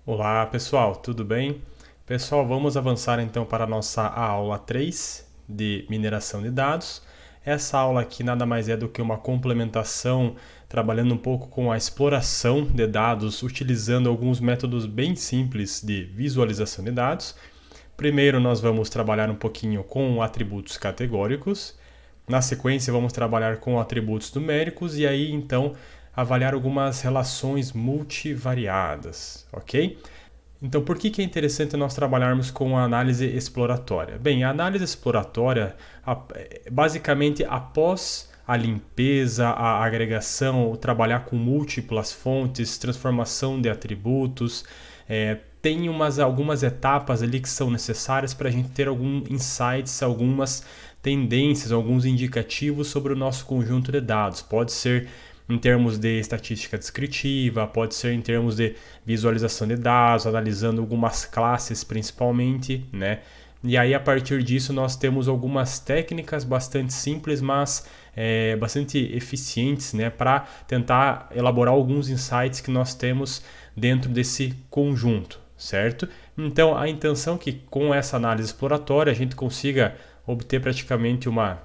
Olá pessoal, tudo bem? Pessoal, vamos avançar então para a nossa aula 3 de mineração de dados. Essa aula aqui nada mais é do que uma complementação, trabalhando um pouco com a exploração de dados, utilizando alguns métodos bem simples de visualização de dados. Primeiro nós vamos trabalhar um pouquinho com atributos categóricos. Na sequência vamos trabalhar com atributos numéricos e aí então avaliar algumas relações multivariadas, ok? Então, por que é interessante nós trabalharmos com a análise exploratória? Bem, a análise exploratória, basicamente, após a limpeza, a agregação, trabalhar com múltiplas fontes, transformação de atributos, tem algumas etapas ali que são necessárias para a gente ter alguns insights, algumas tendências, alguns indicativos sobre o nosso conjunto de dados. Pode ser em termos de estatística descritiva, pode ser em termos de visualização de dados, analisando algumas classes principalmente, né? E aí a partir disso nós temos algumas técnicas bastante simples, mas bastante eficientes, né, para tentar elaborar alguns insights que nós temos dentro desse conjunto, certo? Então a intenção é que com essa análise exploratória a gente consiga obter praticamente uma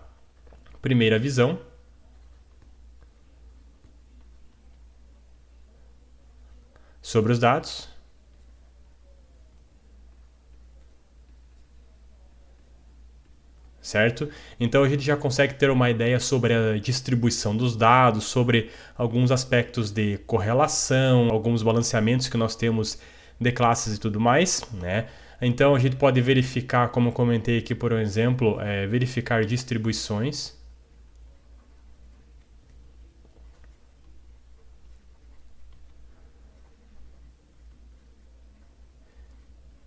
primeira visão sobre os dados, certo? Então a gente já consegue ter uma ideia sobre a distribuição dos dados, sobre alguns aspectos de correlação, alguns balanceamentos que nós temos de classes e tudo mais, né? Então a gente pode verificar, como eu comentei aqui por exemplo, verificar distribuições.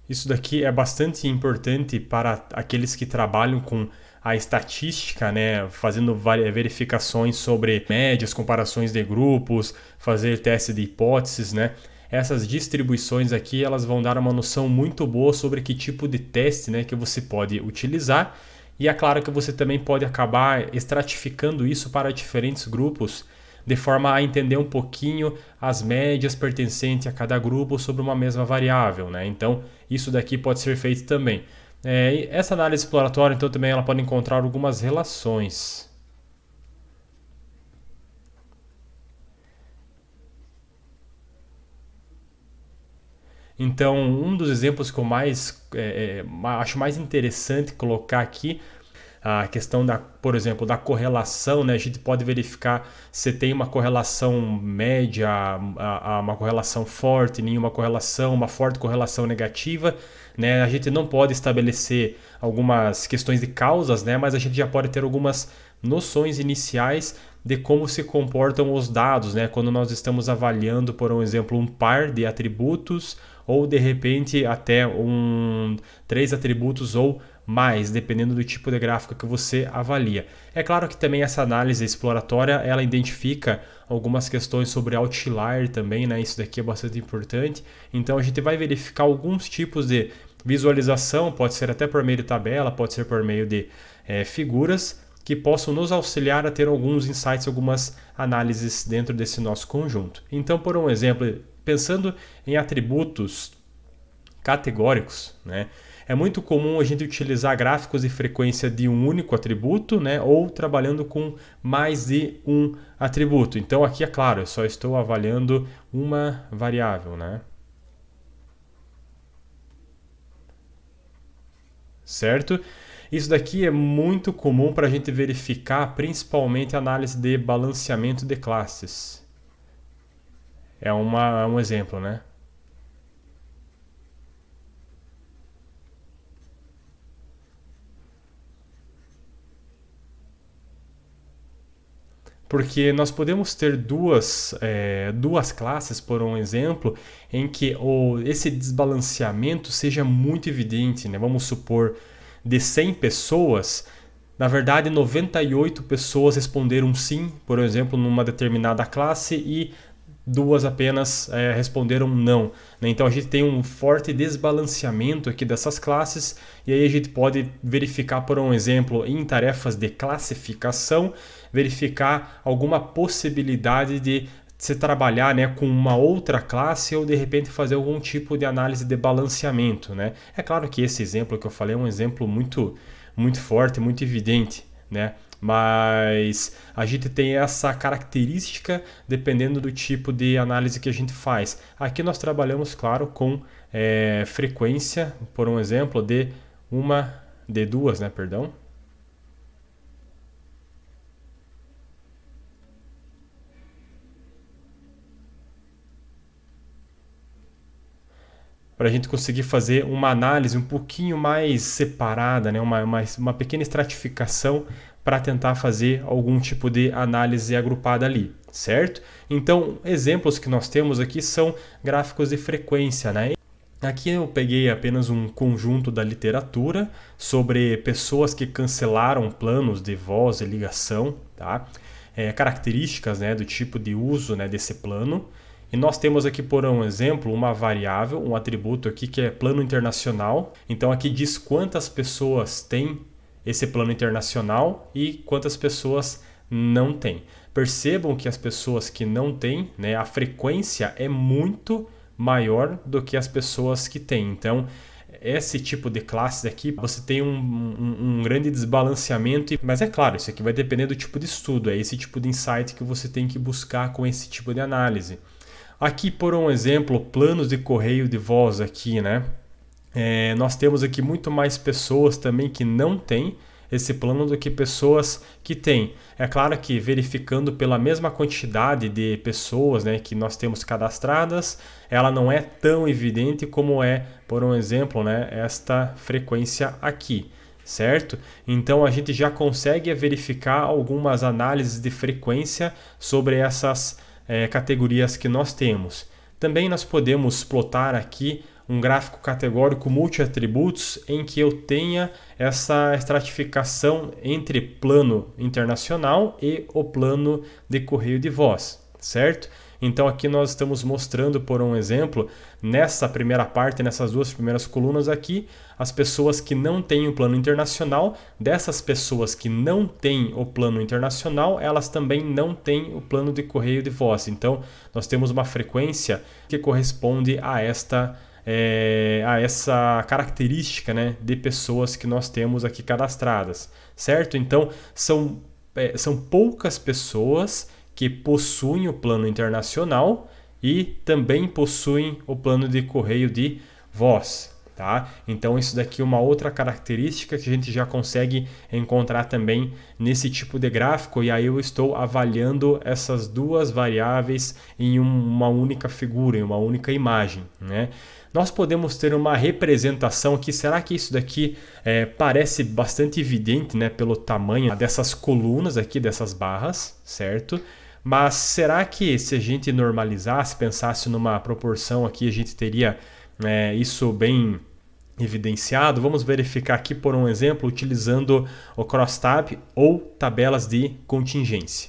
Isso daqui é bastante importante para aqueles que trabalham com a estatística, né? Fazendo verificações sobre médias, comparações de grupos, fazer teste de hipóteses, né? Essas distribuições aqui elas vão dar uma noção muito boa sobre que tipo de teste, né, que você pode utilizar. E é claro que você também pode acabar estratificando isso para diferentes grupos, de forma a entender um pouquinho as médias pertencentes a cada grupo sobre uma mesma variável, né? Então, isso daqui pode ser feito também. Essa análise exploratória, então, também ela pode encontrar algumas relações. Então, um dos exemplos que eu acho mais interessante colocar aqui a questão por exemplo, da correlação, né? A gente pode verificar se tem uma correlação média, uma correlação forte, nenhuma correlação, uma forte correlação negativa, né? A gente não pode estabelecer algumas questões de causas, né? Mas a gente já pode ter algumas noções iniciais de como se comportam os dados, né? Quando nós estamos avaliando, por exemplo, um par de atributos ou de repente até 3 atributos ou mais, dependendo do tipo de gráfico que você avalia. É claro que também essa análise exploratória, ela identifica algumas questões sobre outlier também, né? Isso daqui é bastante importante. Então a gente vai verificar alguns tipos de visualização, pode ser até por meio de tabela, pode ser por meio de figuras, que possam nos auxiliar a ter alguns insights, algumas análises dentro desse nosso conjunto. Então, por um exemplo, pensando em atributos categóricos, né? É muito comum a gente utilizar gráficos de frequência de um único atributo, né? Ou trabalhando com mais de um atributo. Então aqui é claro, eu só estou avaliando uma variável, né? Certo? Isso daqui é muito comum para a gente verificar principalmente a análise de balanceamento de classes. É um exemplo, né? Porque nós podemos ter duas classes, por um exemplo, em que esse desbalanceamento seja muito evidente, né? Vamos supor, de 100 pessoas, na verdade 98 pessoas responderam sim, por exemplo, numa determinada classe e duas apenas responderam não, né? Então a gente tem um forte desbalanceamento aqui dessas classes, e aí a gente pode verificar, por um exemplo, em tarefas de classificação, verificar alguma possibilidade de se trabalhar, né, com uma outra classe ou de repente fazer algum tipo de análise de balanceamento, né? É claro que esse exemplo que eu falei é um exemplo muito forte, muito evidente, né? Mas a gente tem essa característica dependendo do tipo de análise que a gente faz. Aqui nós trabalhamos, claro, com frequência, por um exemplo, de duas, né, perdão. Para a gente conseguir fazer uma análise um pouquinho mais separada, né? uma pequena estratificação para tentar fazer algum tipo de análise agrupada ali, certo? Então, exemplos que nós temos aqui são gráficos de frequência, né? Aqui eu peguei apenas um conjunto da literatura sobre pessoas que cancelaram planos de voz e ligação, tá? Características, né, do tipo de uso, né, desse plano. E nós temos aqui, por um exemplo, uma variável, um atributo aqui que é plano internacional. Então aqui diz quantas pessoas têm esse plano internacional e quantas pessoas não têm. Percebam que as pessoas que não têm, né, a frequência é muito maior do que as pessoas que têm. Então, esse tipo de classes aqui, você tem um grande desbalanceamento, mas é claro, isso aqui vai depender do tipo de estudo, é esse tipo de insight que você tem que buscar com esse tipo de análise. Aqui, por um exemplo, planos de correio de voz aqui, né? Nós temos aqui muito mais pessoas também que não têm esse plano do que pessoas que têm. É claro que verificando pela mesma quantidade de pessoas, né, que nós temos cadastradas, ela não é tão evidente como é, por um exemplo, né, esta frequência aqui, certo? Então a gente já consegue verificar algumas análises de frequência sobre essas categorias que nós temos. Também nós podemos plotar aqui um gráfico categórico multi-atributos em que eu tenha essa estratificação entre plano internacional e o plano de correio de voz, certo? Então aqui nós estamos mostrando, por um exemplo, nessa primeira parte, nessas duas primeiras colunas aqui, as pessoas que não têm o plano internacional. Dessas pessoas que não têm o plano internacional, elas também não têm o plano de correio de voz. Então nós temos uma frequência que corresponde a essa característica, né, de pessoas que nós temos aqui cadastradas, certo? Então são poucas pessoas que possuem o plano internacional e também possuem o plano de correio de voz, tá? Então isso daqui é uma outra característica que a gente já consegue encontrar também nesse tipo de gráfico, e aí eu estou avaliando essas duas variáveis em uma única figura, em uma única imagem, né? Nós podemos ter uma representação aqui. Será que isso daqui parece bastante evidente, né, pelo tamanho dessas colunas aqui, dessas barras, certo? Mas será que se a gente normalizasse, pensasse numa proporção aqui, a gente teria isso bem evidenciado? Vamos verificar aqui, por um exemplo, utilizando o crosstab ou tabelas de contingência.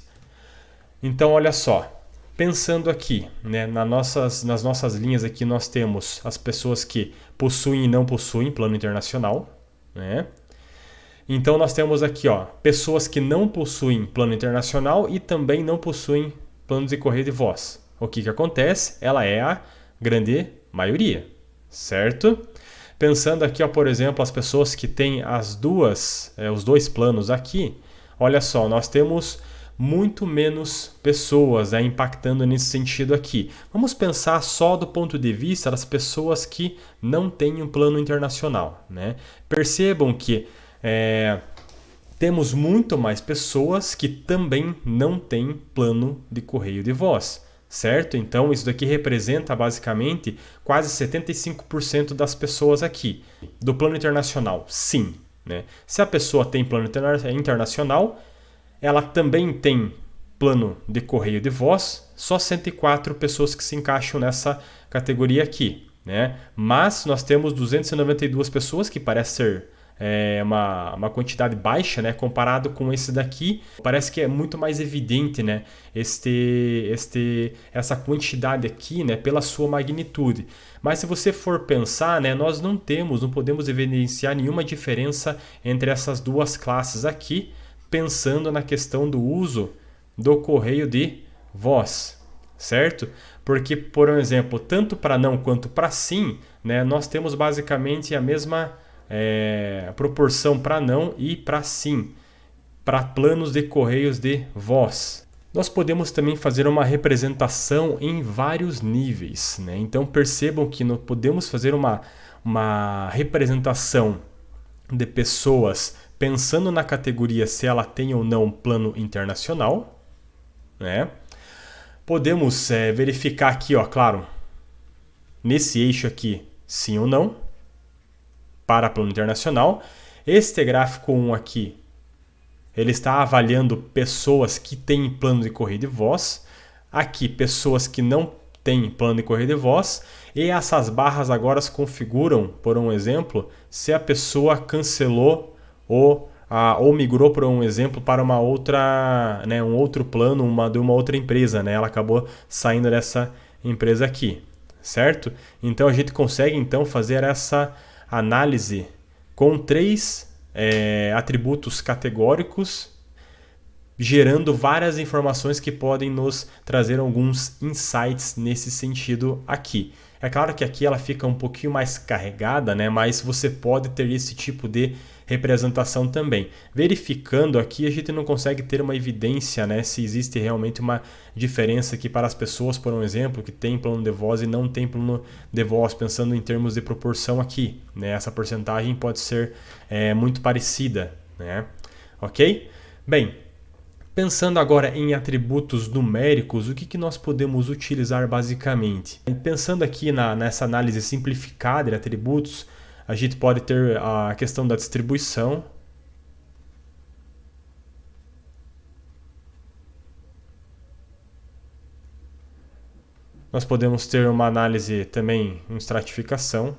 Então, olha só. Pensando aqui, né, nas nossas linhas aqui nós temos as pessoas que possuem e não possuem plano internacional, né? Então nós temos aqui, ó, pessoas que não possuem plano internacional e também não possuem plano de correio de voz. O que acontece? Ela é a grande maioria, certo? Pensando aqui, ó, por exemplo, as pessoas que têm os dois planos aqui, olha só, nós temos muito menos pessoas impactando nesse sentido aqui. Vamos pensar só do ponto de vista das pessoas que não têm um plano internacional, né? Percebam que temos muito mais pessoas que também não têm plano de correio de voz, certo? Então isso daqui representa basicamente quase 75% das pessoas aqui. Do plano internacional, sim, né? Se a pessoa tem plano internacional, ela também tem plano de correio de voz, só 104 pessoas que se encaixam nessa categoria aqui, né? Mas nós temos 292 pessoas, que parece ser uma quantidade baixa, né, comparado com esse daqui. Parece que é muito mais evidente, né, essa quantidade aqui, né, pela sua magnitude. Mas se você for pensar, né, nós não podemos evidenciar nenhuma diferença entre essas duas classes aqui, pensando na questão do uso do correio de voz, certo? Porque, por exemplo, tanto para não quanto para sim, né, nós temos basicamente a mesma proporção para não e para sim, para planos de correios de voz. Nós podemos também fazer uma representação em vários níveis, né? Então percebam que nós podemos fazer uma representação de pessoas pensando na categoria se ela tem ou não plano internacional, né? Podemos verificar aqui, ó, claro, nesse eixo aqui, sim ou não, para plano internacional. Este gráfico 1 aqui, ele está avaliando pessoas que têm plano de correio de voz. Aqui, pessoas que não têm plano de correio de voz. E essas barras agora se configuram, por um exemplo, se a pessoa cancelou ou migrou, por um exemplo, para uma outra, né, um outro plano de uma outra empresa. Né? Ela acabou saindo dessa empresa aqui, certo? Então a gente consegue então fazer essa análise com 3 atributos categóricos, gerando várias informações que podem nos trazer alguns insights nesse sentido aqui. É claro que aqui ela fica um pouquinho mais carregada, né? Mas você pode ter esse tipo de representação também. Verificando aqui, a gente não consegue ter uma evidência, né, se existe realmente uma diferença aqui para as pessoas, por um exemplo, que tem plano de voz e não tem plano de voz, pensando em termos de proporção aqui. Né? Essa porcentagem pode ser muito parecida. Né? Ok? Bem, pensando agora em atributos numéricos, o que nós podemos utilizar basicamente? Pensando aqui nessa análise simplificada de atributos, a gente pode ter a questão da distribuição. Nós podemos ter uma análise também em estratificação.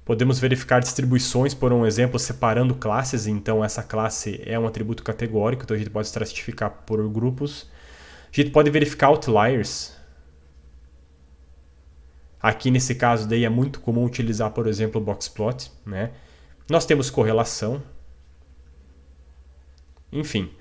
Podemos verificar distribuições, por um exemplo, separando classes. Então, essa classe é um atributo categórico, então a gente pode estratificar por grupos. A gente pode verificar outliers. Aqui, nesse caso, daí é muito comum utilizar, por exemplo, o boxplot. Né? Nós temos correlação. Enfim,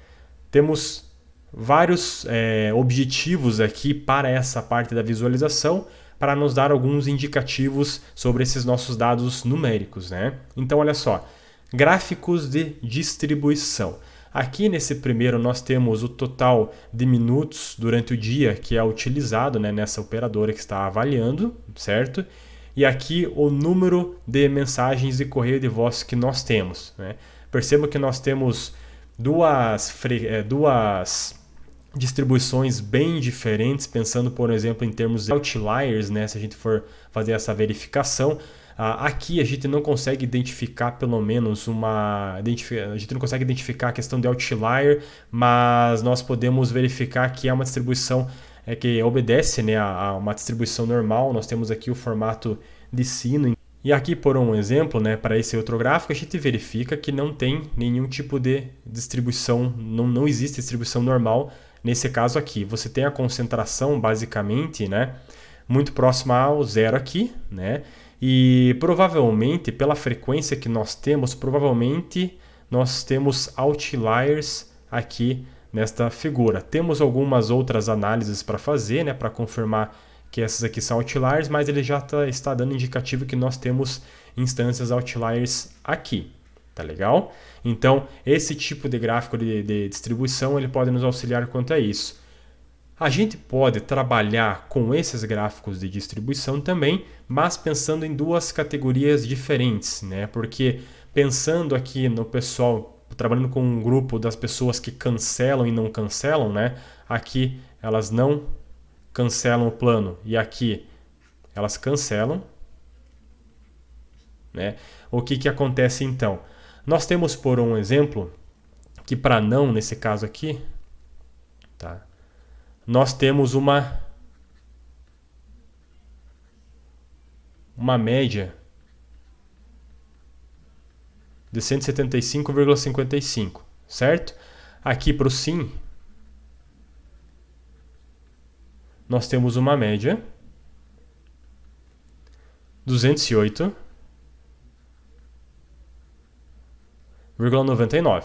temos vários objetivos aqui para essa parte da visualização, para nos dar alguns indicativos sobre esses nossos dados numéricos. Né? Então, olha só, gráficos de distribuição. Aqui nesse primeiro nós temos o total de minutos durante o dia que é utilizado, né, nessa operadora que está avaliando, certo? E aqui o número de mensagens de correio de voz que nós temos. Né? Perceba que nós temos duas distribuições bem diferentes, pensando, por exemplo, em termos de outliers, né? Se a gente for fazer essa verificação. Aqui a gente não consegue identificar pelo menos a gente não consegue identificar a questão de outlier, mas nós podemos verificar que é uma distribuição que obedece, né, a uma distribuição normal. Nós temos aqui o formato de sino. E aqui, por um exemplo, né, para esse outro gráfico, a gente verifica que não tem nenhum tipo de distribuição, não existe distribuição normal nesse caso aqui. Você tem a concentração, basicamente, né, muito próxima ao zero aqui, né? E provavelmente, pela frequência que nós temos, provavelmente nós temos outliers aqui nesta figura. Temos algumas outras análises para fazer, né, para confirmar que essas aqui são outliers, mas ele já está dando indicativo que nós temos instâncias outliers aqui. Tá legal? Então, esse tipo de gráfico de distribuição ele pode nos auxiliar quanto a isso. A gente pode trabalhar com esses gráficos de distribuição também, mas pensando em duas categorias diferentes, né? Porque pensando aqui no pessoal, trabalhando com um grupo das pessoas que cancelam e não cancelam, né? Aqui elas não cancelam o plano e aqui elas cancelam, né? O que acontece então? Nós temos, por um exemplo, que para não, nesse caso aqui, tá? Nós temos uma uma média de 175,55, certo? Aqui para o sim, nós temos uma média 208,99,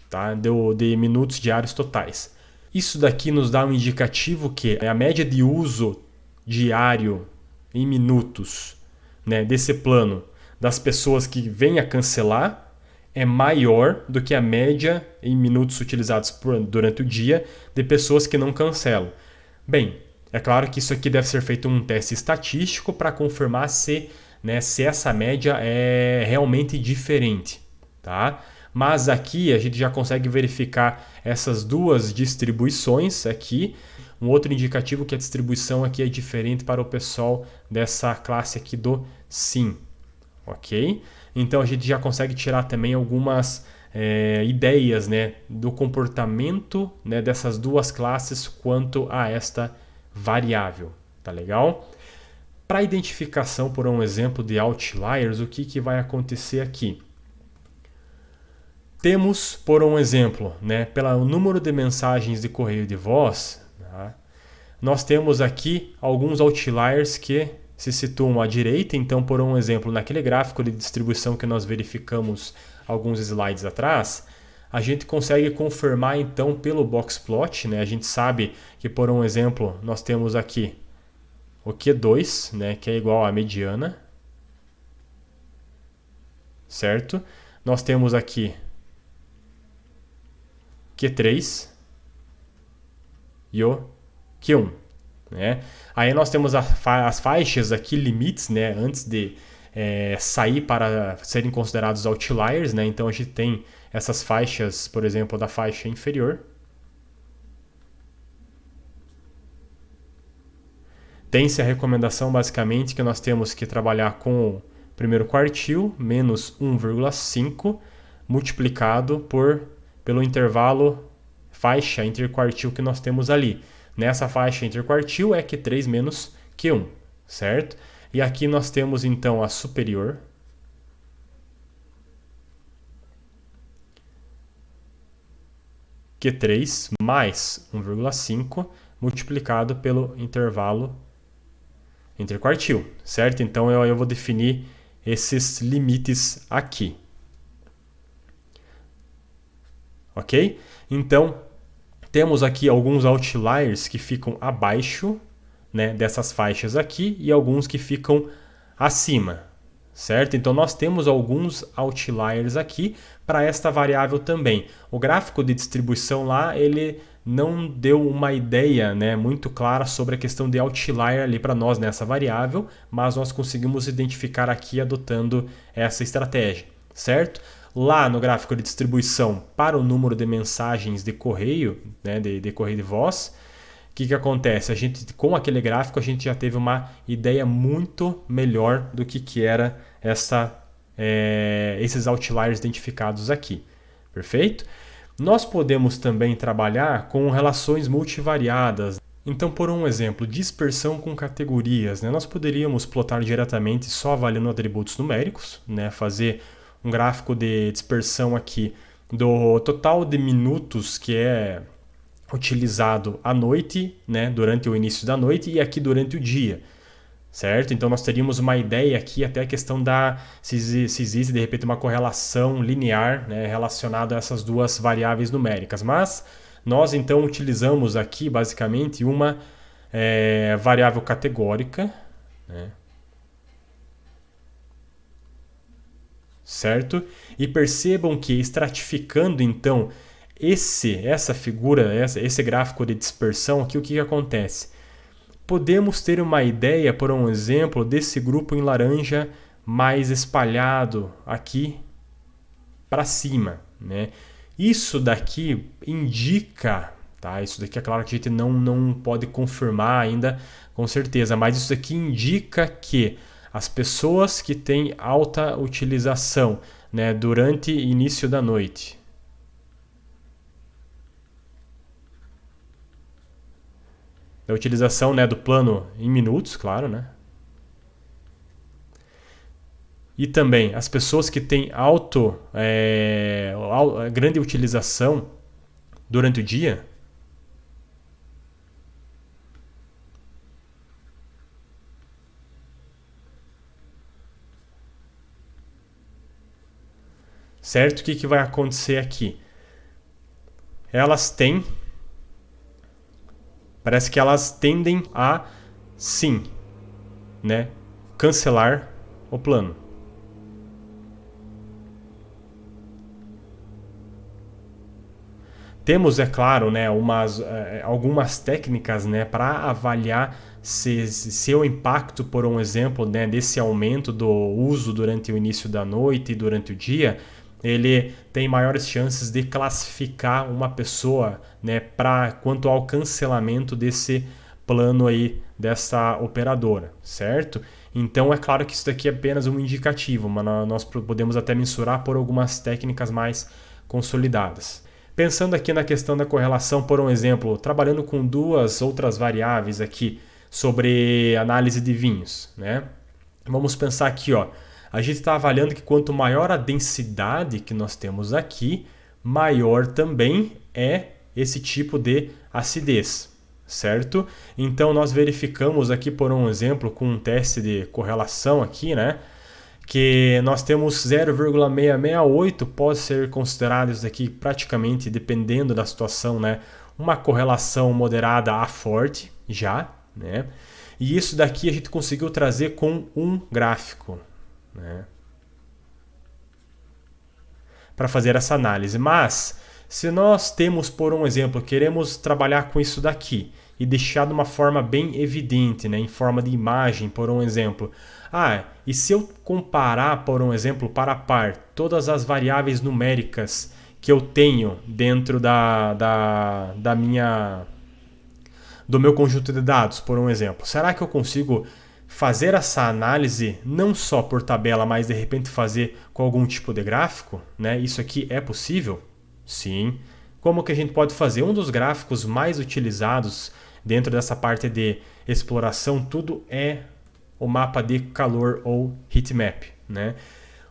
tá? De minutos diários totais. Isso daqui nos dá um indicativo que a média de uso diário em minutos, né, desse plano das pessoas que vêm a cancelar é maior do que a média em minutos utilizados durante o dia de pessoas que não cancelam. Bem, é claro que isso aqui deve ser feito um teste estatístico para confirmar se essa média é realmente diferente, tá? Mas aqui a gente já consegue verificar essas duas distribuições aqui. Um outro indicativo que a distribuição aqui é diferente para o pessoal dessa classe aqui do sim, ok? Então a gente já consegue tirar também algumas ideias, né, do comportamento, né, dessas duas classes quanto a esta variável, tá legal? Para identificação, por um exemplo de outliers, o que vai acontecer aqui? Temos, por um exemplo, né, pelo número de mensagens de correio de voz, tá? Nós temos aqui alguns outliers que se situam à direita. Então, por um exemplo, naquele gráfico de distribuição que nós verificamos alguns slides atrás, a gente consegue confirmar então pelo boxplot, né? A gente sabe que, por um exemplo, nós temos aqui o Q2, né, que é igual à mediana, certo? Nós temos aqui Q3 e o Q1. Né? Aí nós temos as faixas aqui, limites, né, antes de sair para serem considerados outliers. Né? Então a gente tem essas faixas, por exemplo, da faixa inferior. Tem-se a recomendação basicamente que nós temos que trabalhar com o primeiro quartil menos 1,5 multiplicado pelo intervalo faixa interquartil que nós temos ali. Nessa faixa interquartil é Q3 menos Q1, certo? E aqui nós temos então a superior, Q3 mais 1,5 multiplicado pelo intervalo interquartil, certo? Então eu vou definir esses limites aqui. Ok? Então, temos aqui alguns outliers que ficam abaixo, né, dessas faixas aqui e alguns que ficam acima, certo? Então nós temos alguns outliers aqui para esta variável também. O gráfico de distribuição lá, ele não deu uma ideia, né, muito clara sobre a questão de outlier ali para nós nessa variável, mas nós conseguimos identificar aqui adotando essa estratégia, certo? Lá no gráfico de distribuição para o número de mensagens de correio, né, de correio de voz, o que acontece? A gente, com aquele gráfico a gente já teve uma ideia muito melhor do que era esses outliers identificados aqui. Perfeito? Nós podemos também trabalhar com relações multivariadas. Então, por um exemplo, dispersão com categorias, né? Nós poderíamos plotar diretamente só avaliando atributos numéricos, né? Fazer um gráfico de dispersão aqui do total de minutos que é utilizado à noite, né, durante o início da noite e aqui durante o dia, certo? Então nós teríamos uma ideia aqui até a questão se existe de repente uma correlação linear, né, relacionada a essas duas variáveis numéricas, mas nós então utilizamos aqui basicamente uma variável categórica, né, certo? E percebam que estratificando então essa figura, esse gráfico de dispersão aqui, o que acontece? Podemos ter uma ideia, por um exemplo, desse grupo em laranja mais espalhado aqui para cima, né? Isso daqui indica, tá? Isso daqui é claro que a gente não pode confirmar ainda com certeza, mas isso daqui indica que as pessoas que têm alta utilização, né, durante o início da noite, da utilização, né, do plano em minutos, claro, né? e também as pessoas que têm grande utilização durante o dia, certo? O que vai acontecer aqui? Parece que elas tendem a, sim, né, cancelar o plano. Temos, é claro, né, algumas técnicas, né, para avaliar se o impacto, por um exemplo, né, desse aumento do uso durante o início da noite e durante o dia, ele tem maiores chances de classificar uma pessoa, né, quanto ao cancelamento desse plano aí dessa operadora, certo? Então é claro que isso daqui é apenas um indicativo, mas nós podemos até mensurar por algumas técnicas mais consolidadas. Pensando aqui na questão da correlação, por um exemplo, trabalhando com duas outras variáveis aqui sobre análise de vinhos, né? Vamos pensar aqui, ó. A gente está avaliando que quanto maior a densidade que nós temos aqui, maior também é esse tipo de acidez, certo? Então nós verificamos aqui, por um exemplo, com um teste de correlação aqui, né? Que nós temos 0,668, pode ser considerado isso daqui praticamente, dependendo da situação, né? Uma correlação moderada a forte já, né? E isso daqui a gente conseguiu trazer com um gráfico, né, para fazer essa análise. Mas se nós temos, por um exemplo, queremos trabalhar com isso daqui e deixar de uma forma bem evidente, né, em forma de imagem, por um exemplo. E se eu comparar, por um exemplo, par a par, todas as variáveis numéricas que eu tenho dentro do meu conjunto de dados, por um exemplo, será que eu consigo fazer essa análise não só por tabela, mas de repente fazer com algum tipo de gráfico, né? Isso aqui é possível? Sim. Como que a gente pode fazer? Um dos gráficos mais utilizados dentro dessa parte de exploração, tudo é o mapa de calor ou heatmap, né?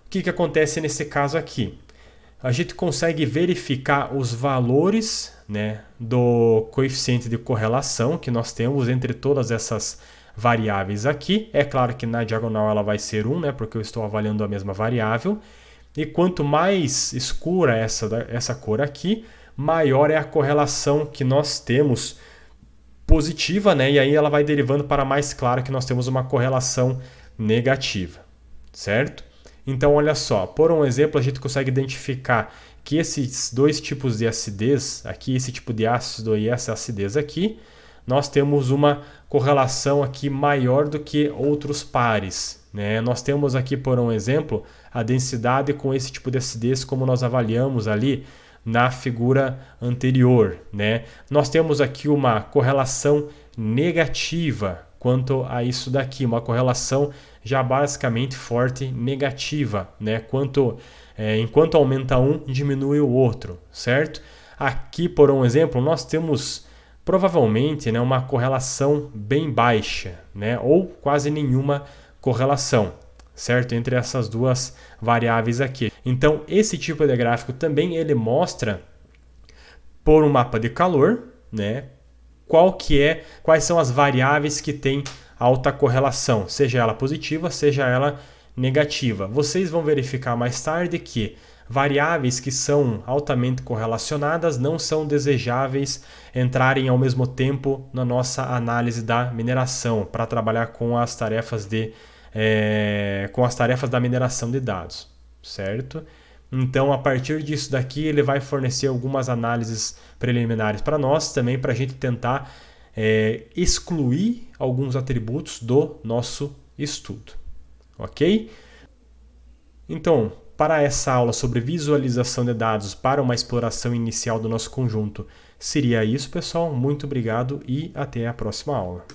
O que acontece nesse caso aqui? A gente consegue verificar os valores, né, do coeficiente de correlação que nós temos entre todas essas variáveis aqui. É claro que na diagonal ela vai ser 1, né, porque eu estou avaliando a mesma variável. E quanto mais escura essa cor aqui, maior é a correlação que nós temos positiva, né? E aí ela vai derivando para mais claro que nós temos uma correlação negativa, certo? Então, olha só, por um exemplo, a gente consegue identificar que esses dois tipos de acidez, aqui esse tipo de ácido e essa acidez aqui, nós temos uma correlação aqui maior do que outros pares, né? Nós temos aqui, por um exemplo, a densidade com esse tipo de acidez, como nós avaliamos ali na figura anterior, né? Nós temos aqui uma correlação negativa quanto a isso daqui, uma correlação já basicamente forte negativa, né? Enquanto aumenta um, diminui o outro, certo? Aqui, por um exemplo, nós temos provavelmente, né, uma correlação bem baixa, né, ou quase nenhuma correlação, certo? Entre essas duas variáveis aqui. Então, esse tipo de gráfico também ele mostra por um mapa de calor, né, quais são as variáveis que têm alta correlação, seja ela positiva, seja ela negativa. Vocês vão verificar mais tarde que variáveis que são altamente correlacionadas não são desejáveis entrarem ao mesmo tempo na nossa análise da mineração para trabalhar com as tarefas da mineração de dados, certo? Então, a partir disso daqui, ele vai fornecer algumas análises preliminares para nós também, para a gente tentar excluir alguns atributos do nosso estudo, ok? Então, para essa aula sobre visualização de dados para uma exploração inicial do nosso conjunto, seria isso, pessoal. Muito obrigado e até a próxima aula.